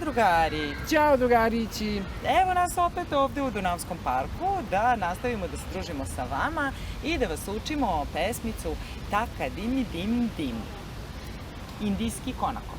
drugari! Ćao drugarići! Evo nas opet ovde u Dunavskom parku da nastavimo da se družimo sa vama i da vas učimo pesmicu Taka dimi dim dim. Indijski konako.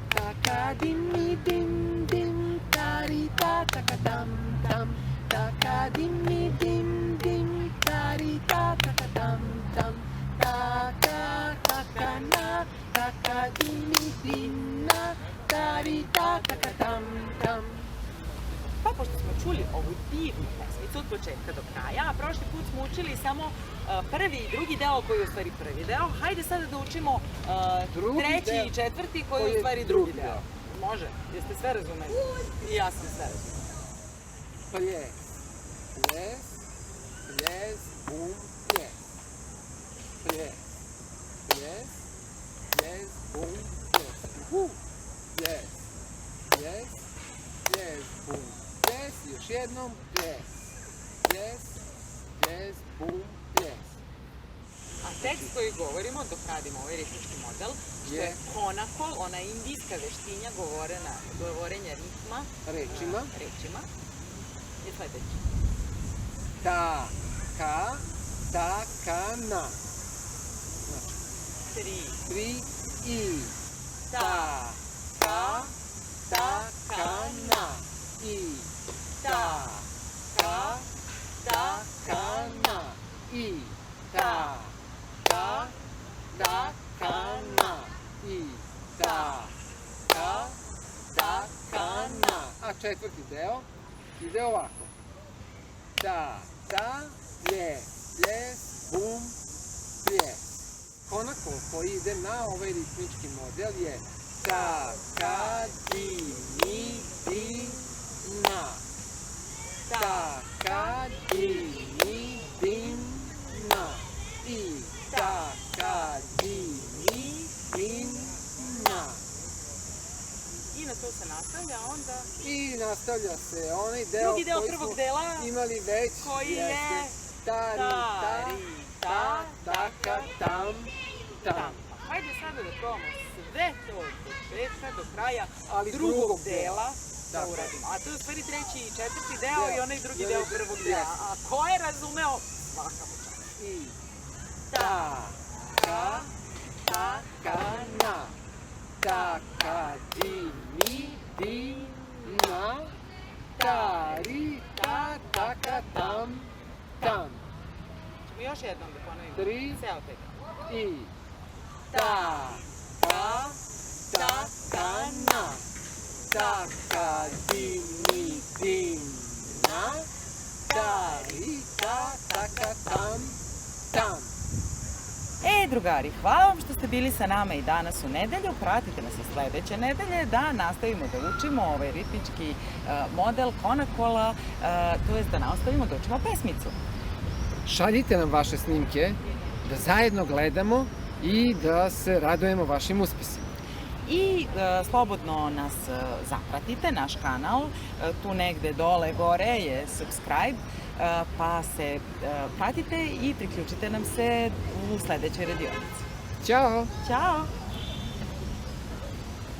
Taka dimi dim dim, tari ta taka tam tam. Taka dimi dim dim, tari ta taka tam tam. Taka taka na, taka dimi dim na, tari ta taka tam tam. Pa pošto smo čuli ovu divnu pesmicu od početka do kraja, a prošli put smo učili samo prvi i drugi deo koji je u stvari prvi deo, hajde sada da učimo treći i četvrti koji je u stvari drugi deo. Može? Jeste sve razumeli? I ja sam sve razumela. Ples, ples, ples, bum, ples. Ples, ples, ples, bum, ples. Ples, ples, ples, bum, ples. Još jednom, ples, ples, ples, bum, ples. A tekst koji govorimo dok radimo ovaj ritmički model, što je konakol, ona indijska veštinja govorenja ritma, rečima, je sledeći. Ta, ka, ta, ka, na. Tri. Tri, i. Ta, ka, ta, ka, na. I. Ta, ka, ta, ka, na. I. Ta, ka, ta, ka, na. I. Ta, ka, ta, ka, na. A četvrti deo ide ovako. Ta, ta, ples, ples, bum, ples. Konakol koji ide na ovaj ritmički model je ta, ka, di, mi, di, na. Ta, ka, di, mi, din, na. I, ta, ka, di, mi, din, na. I na to se nastavlja onda... I nastavlja se onaj deo drugi deo koji prvog smo dela, imali već. koji je... Tari, ta, ta, taka, tam, tam. Hajde sada da probamo sve to od početka do kraja Ali drugog dela da uradimo. A to je u stvari treći i četvrti deo i onaj drugi deo prvog dela. A ko je razumeo? Svaka mu čast. I ta, ka, ta, ka, na. Ta, ka, di, mi, di, na. Tari, ta, taka, tam, tam. Ćemo još jednom da ponovimo. Tri. Ceo taj deo. I ta, ka, ta, ka, na. Ta, ka, di, mi, di, na. Tari, ta, taka, tam, tam. Drugari, hvala vam što ste bili sa nama i danas u nedelju. Pratite nas i sledeće nedelje da nastavimo da učimo ovaj ritmički model konakola, to jest da nastavimo da učimo pesmicu. Šaljite nam vaše snimke, da zajedno gledamo i da se radujemo vašim uspesima. I slobodno nas zapratite, naš kanal, tu negde dole gore je subscribe, pa se pratite i priključite nam se u sledećoj radionici. Ćao! Ćao!